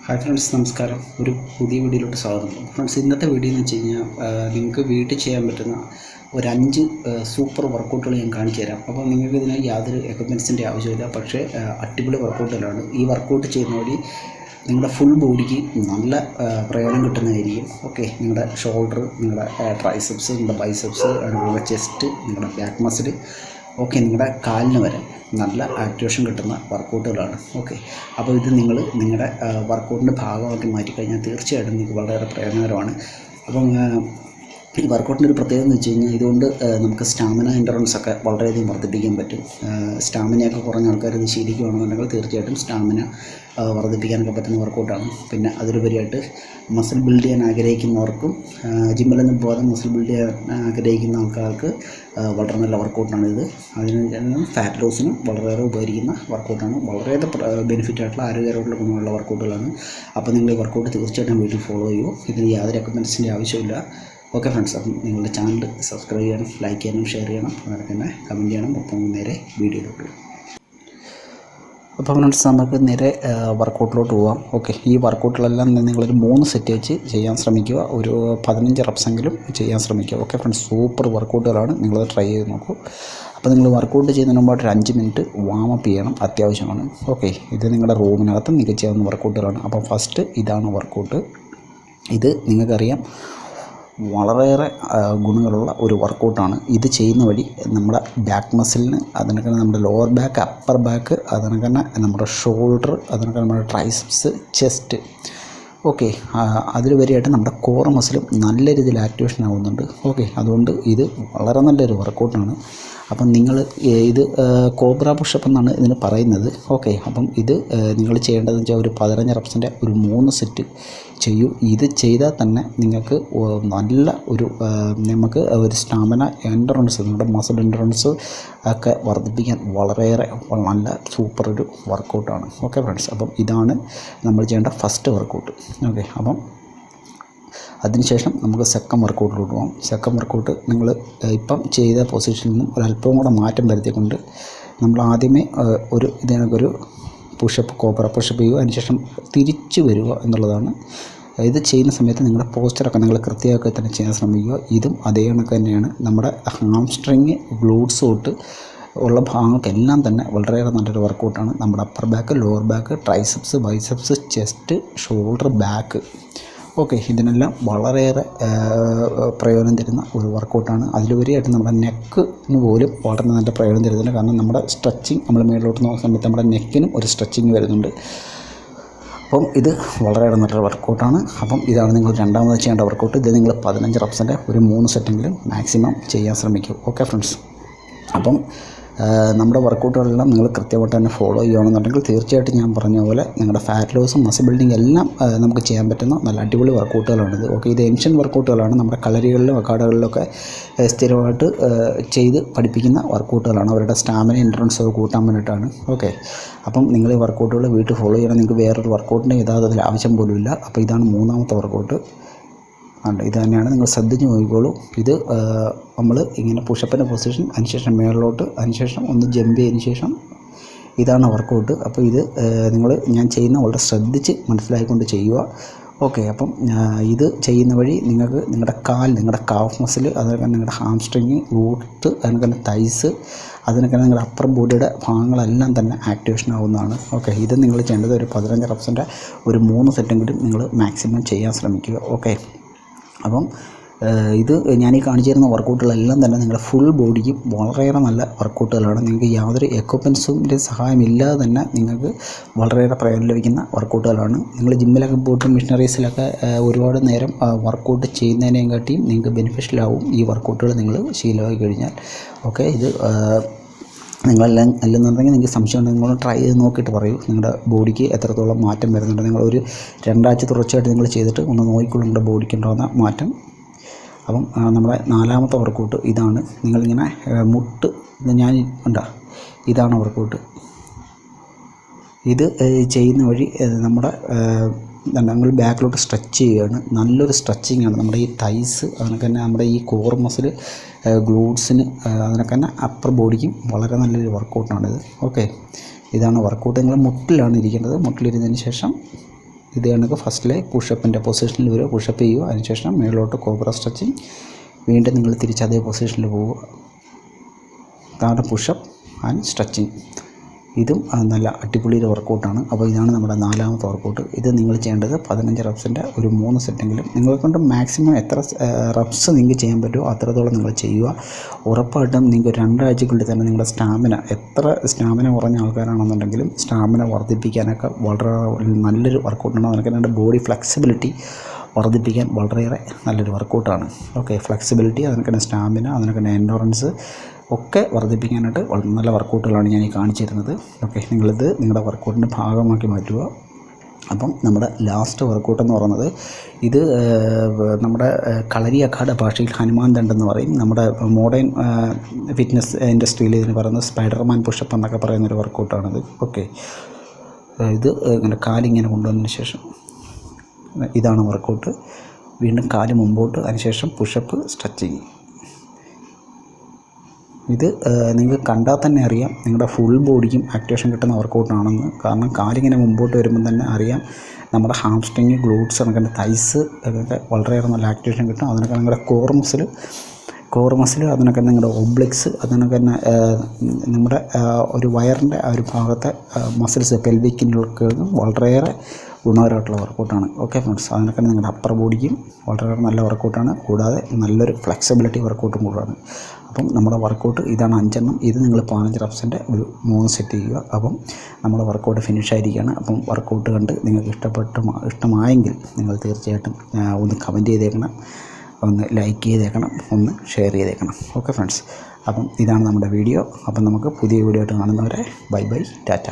Hi friends, നമസ്കാരം. ഒരു പുതിയ വീഡിയോയിലോട്ട് സ്വാഗതം. ഫ്രണ്ട്സ്, ഇന്നത്തെ വീഡിയോ എന്ന് വെച്ച് കഴിഞ്ഞാൽ നിങ്ങൾക്ക് വീട്ടിൽ ചെയ്യാൻ പറ്റുന്ന ഒരു 5 സൂപ്പർ വർക്കൗട്ടുകൾ ഞാൻ കാണിച്ചു തരാം. അപ്പോൾ നിങ്ങൾക്ക് ഇതിന് യാതൊരു എക്യുപ്മെൻറ്റ്സിൻ്റെ ആവശ്യമില്ല, പക്ഷേ അടിപൊളി വർക്കൗട്ടുകളാണ്. ഈ വർക്കൗട്ട് ചെയ്യുന്ന വഴി നിങ്ങളുടെ ഫുൾ ബോഡിക്ക് നല്ല പ്രയോജനം കിട്ടുന്നതായിരിക്കും. ഓക്കെ, നിങ്ങളുടെ ഷോൾഡർ, നിങ്ങളുടെ ട്രൈസെപ്സ്, നിങ്ങളുടെ ബൈസെപ്സ്, നിങ്ങളുടെ ചെസ്റ്റ്, നിങ്ങളുടെ ബാക്ക് മസിൽ, ഓക്കെ, നിങ്ങളുടെ കാലിന് വരെ നല്ല ആക്ടിവേഷൻ കിട്ടുന്ന വർക്കൗട്ടുകളാണ്. ഓക്കെ, അപ്പോൾ ഇത് നിങ്ങൾ നിങ്ങളുടെ വർക്കൗട്ടിൻ്റെ ഭാഗമാക്കി മാറ്റിക്കഴിഞ്ഞാൽ തീർച്ചയായിട്ടും നിങ്ങൾക്ക് വളരെ പ്രയോജനകരമാണ്. അപ്പം ഈ വർക്കൗട്ടിൻ്റെ ഒരു പ്രത്യേകത എന്ന് വെച്ച് കഴിഞ്ഞാൽ ഇതുകൊണ്ട് നമുക്ക് സ്റ്റാമിന എൻഡറൻസ് ഒക്കെ വളരെയധികം വർദ്ധിപ്പിക്കാൻ പറ്റും. സ്റ്റാമിനയൊക്കെ കുറഞ്ഞ ആൾക്കാർ ഇത് ശീലിക്കുകയാണെന്നുണ്ടെങ്കിൽ തീർച്ചയായിട്ടും സ്റ്റാമിന വർദ്ധിപ്പിക്കാനൊക്കെ പറ്റുന്ന വർക്കൗട്ടാണ്. പിന്നെ അതിലുപരിയായിട്ട് മസിൽ ബിൽഡ് ചെയ്യാൻ ആഗ്രഹിക്കുന്നവർക്കും ജിമ്മിലൊന്നും പോകാതെ മസിൽ ബിൽഡ് ചെയ്യാൻ ആഗ്രഹിക്കുന്ന ആൾക്കാർക്ക് വളരെ നല്ല വർക്കൗട്ടാണ് ഇത്. അതിന് ഫാറ്റ് ലോസിനും വളരെയേറെ ഉപകരിക്കുന്ന വർക്കൗട്ടാണ്. വളരെയേറെ ബെനിഫിറ്റ് ആയിട്ടുള്ള ആരോഗ്യകരമായിട്ടുള്ള ഗുണമുള്ള വർക്കൗട്ടുകളാണ്. അപ്പോൾ നിങ്ങൾ ഈ വർക്കൗട്ട് തീർച്ചയായിട്ടും വീട്ടിൽ ഫോളോ ചെയ്യുമോ. ഇതിന് യാതൊരു എക്യുപ്മെൻറ്റ്സിൻ്റെ ആവശ്യമില്ല. ഓക്കെ ഫ്രണ്ട്സ്, അപ്പം നിങ്ങളുടെ ചാനൽ സബ്സ്ക്രൈബ് ചെയ്യണം, ലൈക്ക് ചെയ്യണം, ഷെയർ ചെയ്യണം, അങ്ങനെ തന്നെ കമൻറ്റ് ചെയ്യണം. അപ്പം നേരെ വീഡിയോയിലോട്ട്. അപ്പോൾ ഫ്രണ്ട്സ്, നമുക്ക് നേരെ വർക്കൗട്ടിലോട്ട് പോകാം. ഓക്കെ, ഈ വർക്കൗട്ടുകളെല്ലാം നിങ്ങളൊരു 3 സെറ്റ് വെച്ച് ചെയ്യാൻ ശ്രമിക്കുക. ഒരു 15 റെപ്സെങ്കിലും ചെയ്യാൻ ശ്രമിക്കുക. ഓക്കെ ഫ്രണ്ട്സ്, സൂപ്പർ വർക്കൗട്ടുകളാണ്. നിങ്ങളത് ട്രൈ ചെയ്ത് നോക്കൂ. അപ്പോൾ നിങ്ങൾ വർക്കൗട്ട് ചെയ്യുന്നതിന് മുമ്പായിട്ട് ഒരു 5 മിനിറ്റ് വാമപ്പ് ചെയ്യണം, അത്യാവശ്യമാണ്. ഓക്കെ, ഇത് നിങ്ങളുടെ റൂമിനകത്ത് നിങ്ങൾക്ക് ചെയ്യാവുന്ന വർക്കൗട്ടുകളാണ്. അപ്പോൾ ഫസ്റ്റ് ഇതാണ് വർക്കൗട്ട്. ഇത് നിങ്ങൾക്കറിയാം വളരെയേറെ ഗുണങ്ങളുള്ള ഒരു വർക്കൗട്ടാണ്. ഇത് ചെയ്യുന്ന വഴി നമ്മുടെ ബാക്ക് മസിലിന്, അതിനൊക്കെ നമ്മുടെ ലോവർ ബാക്ക്, അപ്പർ ബാക്ക്, അതിനൊക്കെ തന്നെ നമ്മുടെ ഷോൾഡർ, അതിനൊക്കെ നമ്മുടെ ട്രൈസെപ്സ്, ചെസ്റ്റ്, ഓക്കെ, അതിൽ വരെയായിട്ട് നമ്മുടെ കോർ മസിലും നല്ല രീതിയിൽ ആക്ടിവേഷൻ ആവുന്നുണ്ട്. ഓക്കെ, അതുകൊണ്ട് ഇത് വളരെ നല്ലൊരു വർക്കൗട്ടാണ്. അപ്പം നിങ്ങൾ ഇത് കോബ്ര പുഷപ്പ് എന്നാണ് ഇതിന് പറയുന്നത്. ഓക്കെ, അപ്പം ഇത് നിങ്ങൾ ചെയ്യേണ്ടതെന്ന് വെച്ചാൽ ഒരു 15 റെപ്സിൻ്റെ ഒരു 3 സെറ്റ് ചെയ്യൂ. ഇത് ചെയ്താൽ തന്നെ നിങ്ങൾക്ക് നല്ല ഒരു നമുക്ക് ഒരു സ്റ്റാമിന എൻഡറൻസ്, നിങ്ങളുടെ മസിൽ എൻഡറൻസ് ഒക്കെ വർദ്ധിപ്പിക്കാൻ വളരെയേറെ നല്ല സൂപ്പർ ഒരു വർക്കൗട്ടാണ്. ഓക്കെ ഫ്രണ്ട്സ്, അപ്പം ഇതാണ് നമ്മൾ ചെയ്യേണ്ട ഫസ്റ്റ് വർക്കൗട്ട്. ഓക്കെ, അപ്പം അതിനുശേഷം നമുക്ക് സെക്കൻഡ് വർക്കൗട്ടിലോട്ട് പോകാം. സെക്കൻഡ് വർക്കൗട്ട് നിങ്ങൾ ഇപ്പം ചെയ്ത പൊസിഷനിൽ നിന്നും ഒരല്പം കൂടെ മാറ്റം വരുത്തിക്കൊണ്ട് നമ്മൾ ആദ്യമേ ഇതിനൊരു പുഷപ്പ്, കോബ്ര പുഷപ്പ് ചെയ്യുക, അതിനുശേഷം തിരിച്ചു വരിക എന്നുള്ളതാണ്. ഇത് ചെയ്യുന്ന സമയത്ത് നിങ്ങളുടെ പോസ്ചറൊക്കെ നിങ്ങൾ കൃത്യമാക്കി തന്നെ ചെയ്യാൻ ശ്രമിക്കുക. ഇതും അതേ കണക്ക് തന്നെയാണ്. നമ്മുടെ ഹാംസ്ട്രിങ്, ഗ്ലൂട്ട്സ് തൊട്ട് ഉള്ള ഭാഗങ്ങൾക്കെല്ലാം തന്നെ വളരെയേറെ നല്ലൊരു വർക്കൗട്ടാണ്. നമ്മുടെ upper back, lower back, triceps, biceps, chest, shoulder, back, okay, ഇതിനെല്ലാം വളരെയേറെ പ്രയോജനം തരുന്ന ഒരു വർക്കൗട്ടാണ്. അതിലുപരിയായിട്ട് നമ്മുടെ നെക്കിന് പോലും വളരെ നല്ല പ്രയോജനം തരുന്നുണ്ട്. കാരണം നമ്മുടെ സ്ട്രെച്ചിങ്, നമ്മൾ മേളിലോട്ട് നോക്കുന്ന സമയത്ത് നമ്മുടെ നെക്കിനും ഒരു സ്ട്രെച്ചിങ് വരുന്നുണ്ട്. അപ്പം ഇത് വളരെയേറെ നല്ലൊരു വർക്കൗട്ടാണ്. അപ്പം ഇതാണ് നിങ്ങൾ രണ്ടാമത് ചെയ്യേണ്ട വർക്കൗട്ട്. ഇത് നിങ്ങൾ 15 റെപ്സിൻ്റെ ഒരു 3 സെറ്റെങ്കിലും മാക്സിമം ചെയ്യാൻ ശ്രമിക്കും. ഓക്കെ ഫ്രണ്ട്സ്, അപ്പം നമ്മുടെ വർക്കൗട്ടുകളെല്ലാം നിങ്ങൾ കൃത്യമായിട്ട് തന്നെ ഫോളോ ചെയ്യുകയാണെന്നുണ്ടെങ്കിൽ തീർച്ചയായിട്ടും ഞാൻ പറഞ്ഞ പോലെ നിങ്ങളുടെ ഫാറ്റ് ലോസും മസിൽ ബിൽഡിംഗ് എല്ലാം നമുക്ക് ചെയ്യാൻ പറ്റുന്ന നല്ല അടിപൊളി വർക്കൗട്ടുകളാണിത്. ഓക്കെ, ഇത് ഏൻഷ്യൻ വർക്കൗട്ടുകളാണ്. നമ്മുടെ കളരികളിലും അക്കാഡകളിലൊക്കെ സ്ഥിരമായിട്ട് ചെയ്ത് പഠിപ്പിക്കുന്ന വർക്കൗട്ടുകളാണ്. അവരുടെ സ്റ്റാമിന എൻഡറൻസ് കൂട്ടാൻ വേണ്ടിയിട്ടാണ്. ഓക്കെ, അപ്പം നിങ്ങൾ ഈ വർക്കൗട്ടുകൾ വീട്ടിൽ ഫോളോ ചെയ്യണം. നിങ്ങൾക്ക് വേറൊരു വർക്കൗട്ടിൻ്റെ യഥാർത്ഥത്തിൽ ആവശ്യം പോലുമില്ല. അപ്പോൾ ഇതാണ് 3ാമത്തെ വർക്കൗട്ട്. ഇത് തന്നെയാണ്, നിങ്ങൾ ശ്രദ്ധിച്ച് നോക്കിക്കോളൂ. ഇത് നമ്മൾ ഇങ്ങനെ പുഷപ്പിൻ്റെ പൊസിഷൻ, അതിനുശേഷം മേളിലോട്ട്, അതിനുശേഷം ഒന്ന് ജമ്പ് ചെയ്തതിന് ശേഷം ഇതാണ് വർക്കൗട്ട്. അപ്പോൾ ഇത് ഞാൻ ചെയ്യുന്ന വളരെ ശ്രദ്ധിച്ച് മനസ്സിലാക്കിക്കൊണ്ട് ചെയ്യുക. ഓക്കെ, അപ്പം ഇത് ചെയ്യുന്ന വഴി നിങ്ങൾക്ക് നിങ്ങളുടെ നിങ്ങളുടെ കാഫ് മസിൽ, അതുപോലെ നിങ്ങളുടെ ഹാംസ്ട്രിങ്, ഗ്ലൂട്ട്, അതിനൊക്കെ തൈസ്, അതിനൊക്കെ നിങ്ങളുടെ അപ്പർ ബോഡിയുടെ ഭാഗങ്ങളെല്ലാം തന്നെ ആക്ടിവേഷൻ ആവുന്നതാണ്. ഓക്കെ, ഇത് നിങ്ങൾ ചെയ്യേണ്ടത് ഒരു 15 റെപ്സിൻ്റെ ഒരു 3 സെറ്റെങ്കിലും നിങ്ങൾ മാക്സിമം ചെയ്യാൻ ശ്രമിക്കുക. ഓക്കെ, അപ്പം ഇത് ഞാനീ കാണിച്ചു തരുന്ന വർക്കൗട്ടുകളെല്ലാം തന്നെ നിങ്ങളുടെ ഫുൾ ബോഡിക്ക് വളരെയേറെ നല്ല വർക്കൗട്ടുകളാണ്. നിങ്ങൾക്ക് യാതൊരു എക്യുപ്മെൻറ്റ്സിൻ്റെ സഹായമില്ലാതെ തന്നെ നിങ്ങൾക്ക് വളരെയേറെ പ്രയോജനം ലഭിക്കുന്ന വർക്കൗട്ടുകളാണ്. നിങ്ങൾ ജിമ്മിലൊക്കെ പോയിട്ട് മിഷനറീസിലൊക്കെ ഒരുപാട് നേരം വർക്കൗട്ട് ചെയ്യുന്നതിനെക്കാട്ടിയും നിങ്ങൾക്ക് ബെനിഫിഷ്യലാവും ഈ വർക്കൗട്ടുകൾ നിങ്ങൾ ശീലമാക്കി കഴിഞ്ഞാൽ. ഓക്കെ, ഇത് നിങ്ങളെല്ലാം അല്ലെന്നുണ്ടെങ്കിൽ നിങ്ങൾക്ക് സംശയം ഉണ്ടെങ്കിൽ നിങ്ങൾ ട്രൈ ചെയ്ത് നോക്കിയിട്ട് പറയൂ നിങ്ങളുടെ ബോഡിക്ക് എത്രത്തോളം മാറ്റം വരുന്നുണ്ട്. നിങ്ങളൊരു 2 ആഴ്ച തുടർച്ചയായിട്ട് നിങ്ങൾ ചെയ്തിട്ട് ഒന്ന് നോക്കിക്കൊള്ളൂ നിങ്ങളുടെ ബോഡിക്ക് ഉണ്ടാകുന്ന മാറ്റം. അപ്പം നമ്മുടെ 4ാമത്തെ വർക്കൗട്ട് ഇതാണ്. നിങ്ങളിങ്ങനെ മുട്ട്, ഇതാണ് വർക്കൗട്ട്. ഇത് ചെയ്യുന്ന വഴി നമ്മുടെ നമ്മൾ ബാക്കിലോട്ട് സ്ട്രെച്ച് ചെയ്യുകയാണ്. നല്ലൊരു സ്ട്രെച്ചിങ് ആണ്. നമ്മുടെ ഈ തൈസ്, അതിനൊക്കെ തന്നെ നമ്മുടെ ഈ കോർ മസിൽ, ഗ്ലൂട്ട്സിന്, അതിനൊക്കെ തന്നെ അപ്പർ ബോഡിക്കും വളരെ നല്ലൊരു വർക്കൗട്ടാണിത്. ഓക്കെ, ഇതാണ് വർക്കൗട്ട്. നിങ്ങൾ മുട്ടിലാണ് ഇരിക്കേണ്ടത്. മുട്ടിലിരുന്നതിന് ശേഷം ഇത് കണക്ക് ഫസ്റ്റിലെ പുഷപ്പിൻ്റെ പൊസിഷനിൽ വരിക, പുഷപ്പ് ചെയ്യുക, അതിനുശേഷം മേളിലോട്ട് കോബ്ര സ്ട്രെച്ചിങ്, വീണ്ടും നിങ്ങൾ തിരിച്ച് അതേ പൊസിഷനിൽ പോവുക, അതാണ് പുഷപ്പ് ആൻഡ് സ്ട്രെച്ചിങ്. ഇതും നല്ല അടിപൊളി ഒരു വർക്കൗട്ടാണ്. അപ്പോൾ ഇതാണ് നമ്മുടെ 4ാമത്തെ വർക്കൗട്ട്. ഇത് നിങ്ങൾ ചെയ്യേണ്ടത് 15 റെപ്സിൻ്റെ ഒരു 3 സെറ്റെങ്കിലും നിങ്ങളെ കൊണ്ട് മാക്സിമം എത്ര റെപ്സ് നിങ്ങൾക്ക് ചെയ്യാൻ പറ്റുമോ അത്രത്തോളം നിങ്ങൾ ചെയ്യുക. ഉറപ്പായിട്ടും നിങ്ങൾക്ക് 2 ആഴ്ചക്കുള്ളിൽ തന്നെ നിങ്ങളുടെ സ്റ്റാമിന, എത്ര സ്റ്റാമിന കുറഞ്ഞ ആൾക്കാരാണെന്നുണ്ടെങ്കിലും സ്റ്റാമിന വർദ്ധിപ്പിക്കാനൊക്കെ വളരെ നല്ലൊരു വർക്കൗട്ടാണ്. അതിനൊക്കെ നിങ്ങളുടെ ബോഡി ഫ്ലെക്സിബിലിറ്റി വർദ്ധിപ്പിക്കാൻ വളരെയേറെ നല്ലൊരു വർക്കൗട്ടാണ്. ഓക്കെ, ഫ്ലെക്സിബിലിറ്റി, അതിനൊക്കെ സ്റ്റാമിന, അതിനൊക്കെ എൻഡോറൻസ് ഒക്കെ വർദ്ധിപ്പിക്കാനായിട്ട് നല്ല വർക്കൗട്ടുകളാണ് ഞാൻ ഈ കാണിച്ചു തരുന്നത്. ഓക്കെ, നിങ്ങളിത് നിങ്ങളുടെ വർക്കൗട്ടിൻ്റെ ഭാഗമാക്കി മാറ്റുക. അപ്പം നമ്മുടെ ലാസ്റ്റ് വർക്കൗട്ട് എന്ന് പറയുന്നത് ഇത് നമ്മുടെ കളരി അഖാഡ ഭാഷയിൽ ഹനുമാൻ ദണ്ഡ് എന്ന് പറയും. നമ്മുടെ മോഡേൺ ഫിറ്റ്നസ് ഇൻഡസ്ട്രിയിൽ ഇതിന് പറയുന്നത് സ്പൈഡർമാൻ പുഷപ്പ് എന്നൊക്കെ പറയുന്നൊരു വർക്കൗട്ടാണിത്. ഓക്കെ, ഇത് ഇങ്ങനെ കാലിങ്ങനെ കൊണ്ടുവന്നതിന് ശേഷം ഇതാണ് വർക്കൗട്ട്. വീണ്ടും കാല് മുമ്പോട്ട്, അതിനുശേഷം പുഷപ്പ്, സ്ട്രെച്ചിങ്. ഇത് നിങ്ങൾക്ക് കണ്ടാൽ തന്നെ അറിയാം നിങ്ങളുടെ ഫുൾ ബോഡിക്കും ആക്ടിവേഷൻ കിട്ടുന്ന വർക്കൗട്ടാണെന്ന്. കാരണം കാലിങ്ങനെ മുമ്പോട്ട് വരുമ്പം തന്നെ അറിയാം നമ്മുടെ ഹാംസ്ട്രിങ്, ഗ്ലൂട്ട്സ്, അതിനൊക്കെ തൈസ് ഒക്കെ വളരെയേറെ നല്ല ആക്ടിവേഷൻ കിട്ടും. അതിനൊക്കെ നിങ്ങളുടെ കോർ മസിൽ, അതിനൊക്കെ നിങ്ങളുടെ ഒബ്ലിക്സ്, അതിനൊക്കെ തന്നെ നമ്മുടെ ഒരു വയറിൻ്റെ ആ ഒരു ഭാഗത്തെ മസിൽസ്, പെൽവിക്കിനൊക്കെ വളരെയേറെ ഗുണകരമായിട്ടുള്ള വർക്കൗട്ടാണ്. ഓക്കെ ഫ്രണ്ട്സ്, അതിനൊക്കെ നിങ്ങളുടെ അപ്പർ ബോഡിക്കും വളരെ നല്ല വർക്കൗട്ടാണ്. കൂടാതെ നല്ലൊരു ഫ്ലെക്സിബിലിറ്റി വർക്കൗട്ടും കൂടാണ്. അപ്പം നമ്മുടെ വർക്കൗട്ട് ഇതാണ് 5 എണ്ണം. ഇത് നിങ്ങൾ 15 റെപ്സിൻ്റെ ഒരു 3 സെറ്റ് ചെയ്യുക. അപ്പം നമ്മുടെ വർക്കൗട്ട് ഫിനിഷ് ആയിരിക്കുകയാണ്. അപ്പം വർക്കൗട്ട് കണ്ട് നിങ്ങൾക്ക് ഇഷ്ടമായെങ്കിൽ നിങ്ങൾ തീർച്ചയായിട്ടും ഒന്ന് കമൻറ്റ് ചെയ്തേക്കണം, ഒന്ന് ലൈക്ക് ചെയ്തേക്കണം, ഒന്ന് ഷെയർ ചെയ്തേക്കണം. ഓക്കെ ഫ്രണ്ട്സ്, അപ്പം ഇതാണ് നമ്മുടെ വീഡിയോ. അപ്പം നമുക്ക് പുതിയ വീഡിയോ ആയിട്ട് കാണുന്നവരെ ബൈ ബൈ, ടാറ്റ.